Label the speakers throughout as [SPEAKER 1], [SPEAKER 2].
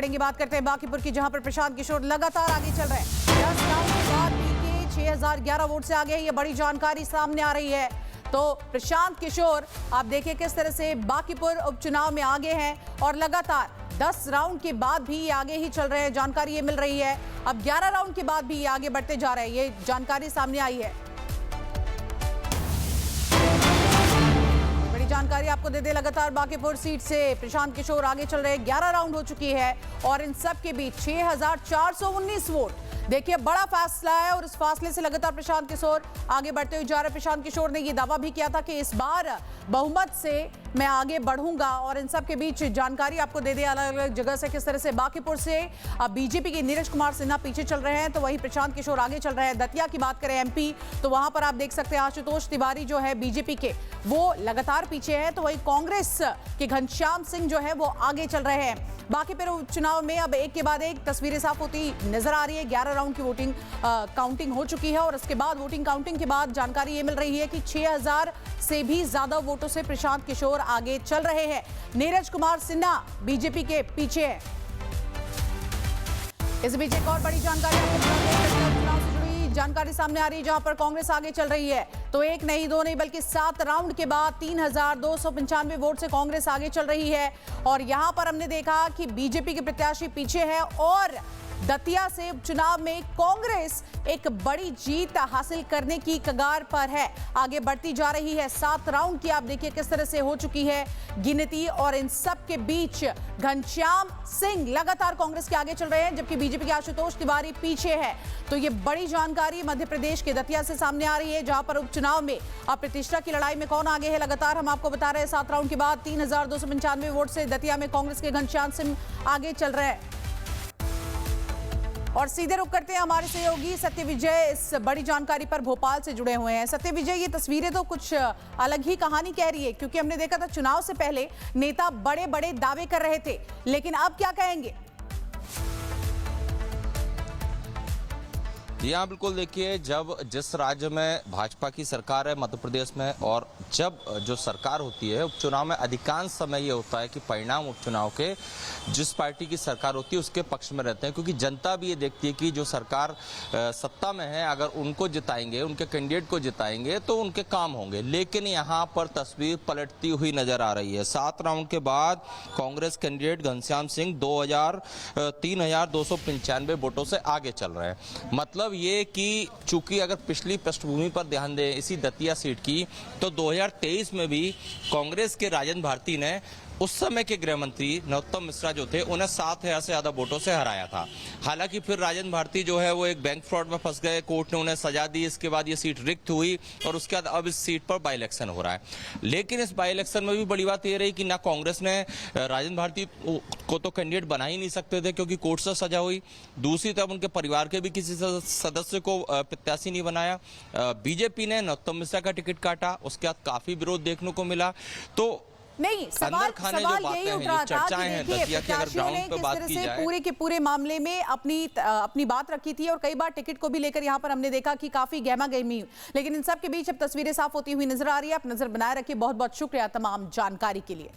[SPEAKER 1] बढ़ेंगे, बात करते हैं बांकीपुर की, जहां पर प्रशांत किशोर लगातार आगे चल रहे हैं। 10 राउंड के बाद बीके 6011 वोट से आगे, ये बड़ी जानकारी सामने आ रही है। तो प्रशांत किशोर आप देखिए किस तरह से बांकीपुर उपचुनाव में आगे हैं और लगातार 10 राउंड के बाद भी ये आगे ही चल रहे हैं। जानकारी ये मिल रही है अब 11 राउंड के बाद भी ये आगे बढ़ते जा रहे हैं, ये जानकारी सामने आई है। जानकारी आपको दे दे, लगातार बांकीपुर सीट से प्रशांत किशोर आगे चल रहे हैं। 11 राउंड हो चुकी है और इन सब के बीच 6419 वोट। देखिए बड़ा फैसला है और इस फासले से लगातार प्रशांत किशोर आगे बढ़ते हुए जा रहे। प्रशांत किशोर ने यह दावा भी किया था कि इस बार बहुमत से मैं आगे बढ़ूंगा और इन सब के बीच जानकारी आपको दे दे अलग अलग जगह से किस तरह से बांकीपुर से बीजेपी के नीरज कुमार सिन्हा पीछे चल रहे हैं, तो वहीं प्रशांत किशोर आगे चल रहे हैं। दतिया की बात करें एमपी, तो वहां पर आप देख सकते हैं आशुतोष तिवारी जो है बीजेपी के, वो लगातार पीछे है। तो वहीं कांग्रेस के घनश्याम सिंह जो है वो आगे चल रहे हैं। बांकीपुर उपचुनाव में अब एक के बाद एक तस्वीरें साफ होती नजर आ रही है। 11 राउंड की वोटिंग काउंटिंग हो चुकी है और उसके बाद वोटिंग काउंटिंग के बाद जानकारी ये मिल रही है कि 6000 से भी ज्यादा वोटों से प्रशांत किशोर आगे चल रहे हैं। नीरज कुमार सिन्हा बीजेपी के पीछे है। इस बीच एक और बड़ी जानकारी चुनाव से जुड़ी जानकारी सामने आ रही है, जहां पर कांग्रेस आगे चल रही है। तो एक नहीं दो नहीं बल्कि 7 राउंड के बाद 3295 वोट से कांग्रेस आगे चल रही है। और यहां पर हमने देखा कि बीजेपी के प्रत्याशी पीछे है और दतिया से उपचुनाव में कांग्रेस एक बड़ी जीत हासिल करने की कगार पर है, आगे बढ़ती जा रही है। 7 राउंड की आप देखिए किस तरह से हो चुकी है गिनती और इन सब के बीच घनश्याम सिंह लगातार कांग्रेस के आगे चल रहे हैं, जबकि बीजेपी के आशुतोष तिवारी पीछे है। तो ये बड़ी जानकारी मध्य प्रदेश के दतिया से सामने आ रही है, जहां पर उपचुनाव में अब प्रतिष्ठा की लड़ाई में कौन आगे है लगातार हम आपको बता रहे हैं। 7 राउंड के बाद 3295 वोट से दतिया में कांग्रेस के घनश्याम सिंह आगे चल रहे हैं। और सीधे रुक करते हैं हमारे सहयोगी सत्य विजय इस बड़ी जानकारी पर भोपाल से जुड़े हुए हैं। सत्य विजय, ये तस्वीरें तो कुछ अलग ही कहानी कह रही है, क्योंकि हमने देखा था चुनाव से पहले नेता बड़े बड़े दावे कर रहे थे, लेकिन अब क्या कहेंगे?
[SPEAKER 2] जी हाँ, बिल्कुल। देखिए, जब जिस राज्य में भाजपा की सरकार है मध्य प्रदेश में, और जब जो सरकार होती है उपचुनाव में, अधिकांश समय ये होता है कि परिणाम उपचुनाव के जिस पार्टी की सरकार होती है उसके पक्ष में रहते हैं, क्योंकि जनता भी ये देखती है कि जो सरकार सत्ता में है अगर उनको जिताएंगे, उनके कैंडिडेट को जिताएंगे तो उनके काम होंगे। लेकिन यहाँ पर तस्वीर पलटती हुई नजर आ रही है। 7 राउंड के बाद कांग्रेस कैंडिडेट घनश्याम सिंह 3295 वोटों से आगे चल रहे हैं। मतलब ये कि चूंकि अगर पिछली पृष्ठभूमि पर ध्यान दें इसी दतिया सीट की, तो 2023 में भी कांग्रेस के राजेंद्र भारती ने उस समय के गृह मंत्री नरोत्तम मिश्रा जो थे उन्हें 7000 से ज्यादा वोटों से हराया था। हालांकि फिर राजेंद्र भारती जो है वो एक बैंक फ्रॉड में फंस गए, कोर्ट ने उन्हें सजा दी, इसके बाद ये सीट रिक्त हुई और उसके बाद अब इस सीट पर बाई इलेक्शन हो रहा है। लेकिन इस बाई इलेक्शन में भी बड़ी बात ये रही कि ना कांग्रेस ने राजेंद्र भारती को तो कैंडिडेट बना ही नहीं सकते थे क्योंकि कोर्ट से सजा हुई, दूसरी तरफ उनके परिवार के भी किसी सदस्य को प्रत्याशी नहीं बनाया। बीजेपी ने नरोत्तम मिश्रा का टिकट काटा, उसके बाद काफी विरोध देखने को मिला। तो
[SPEAKER 1] नहीं, सवाल यही उठ रहा था कि देखिए प्रत्याशियों ने किस तरह से पूरे के पूरे मामले में अपनी बात रखी थी और कई बार टिकट को भी लेकर यहां पर हमने देखा कि काफी गहमा गहमी, लेकिन इन सब के बीच अब तस्वीरें साफ होती हुई नजर आ रही है। आप नजर बनाए रखिए। बहुत बहुत शुक्रिया तमाम जानकारी के लिए।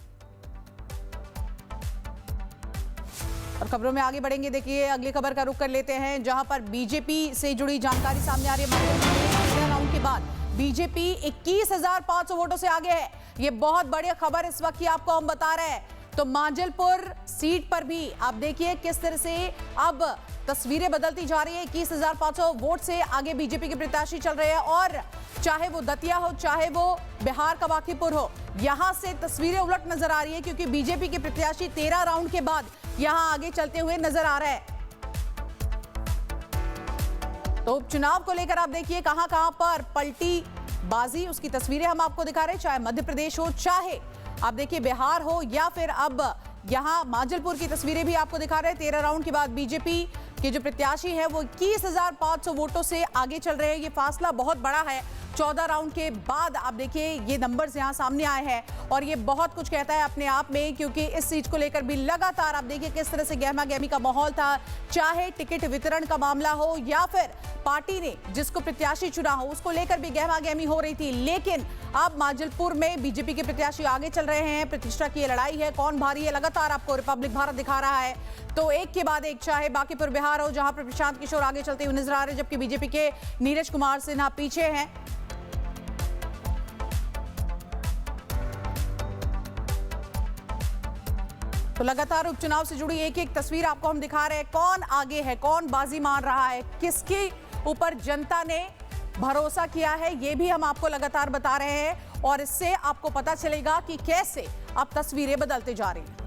[SPEAKER 1] और खबरों में आगे बढ़ेंगे। देखिए अगली खबर का रुख कर लेते हैं, जहां पर बीजेपी से जुड़ी जानकारी सामने आ रही है। 13 राउंड के बाद बीजेपी 21,500 वोटों से आगे है। ये बहुत बड़ी खबर इस वक्त की आपको हम बता रहे हैं। तो मांजलपुर सीट पर भी आप देखिए किस तरह से अब तस्वीरें बदलती जा रही है। 21,500 वोट से आगे बीजेपी के प्रत्याशी चल रहे हैं और चाहे वो दतिया हो, चाहे वो बिहार का बांकीपुर हो, यहां से तस्वीरें उलट नजर आ रही है, क्योंकि बीजेपी के प्रत्याशी 13 राउंड के बाद यहां आगे चलते हुए नजर आ रहे हैं। तो उपचुनाव को लेकर आप देखिए कहां पर पलटी बाजी, उसकी तस्वीरें हम आपको दिखा रहे हैं। चाहे मध्य प्रदेश हो, चाहे आप देखिए बिहार हो, या फिर अब यहां मांजलपुर की तस्वीरें भी आपको दिखा रहे हैं। 13 राउंड के बाद बीजेपी कि जो प्रत्याशी है वो 21,500 वोटों से आगे चल रहे हैं। ये फासला बहुत बड़ा है। 14 राउंड के बाद आप देखिए ये नंबर्स यहाँ सामने आए हैं और ये बहुत कुछ कहता है अपने आप में, क्योंकि इस सीट को लेकर भी लगातार आप देखिए किस तरह से गहमा गहमी का माहौल था, चाहे टिकट वितरण का मामला हो या फिर पार्टी ने जिसको प्रत्याशी चुना हो उसको लेकर भी गहमा गहमी हो रही थी। लेकिन अब माजलपुर में बीजेपी के प्रत्याशी आगे चल रहे हैं। प्रतिष्ठा की लड़ाई है, कौन भारी है, लगातार आपको रिपब्लिक भारत दिखा रहा है। तो एक के बाद एक, चाहे बांकीपुर बिहार हो जहां पर प्रशांत किशोर आगे चलते हुए नजर आ रहे हैं, जबकि बीजेपी के नीरज कुमार सिन्हा पीछे हैं। तो लगातार उपचुनाव से जुड़ी एक एक तस्वीर आपको हम दिखा रहे हैं। कौन आगे है, कौन बाजी मार रहा है, किसके ऊपर जनता ने भरोसा किया है, ये भी हम आपको लगातार बता रहे हैं और इससे आपको पता चलेगा कि कैसे अब तस्वीरें बदलते जा रही हैं।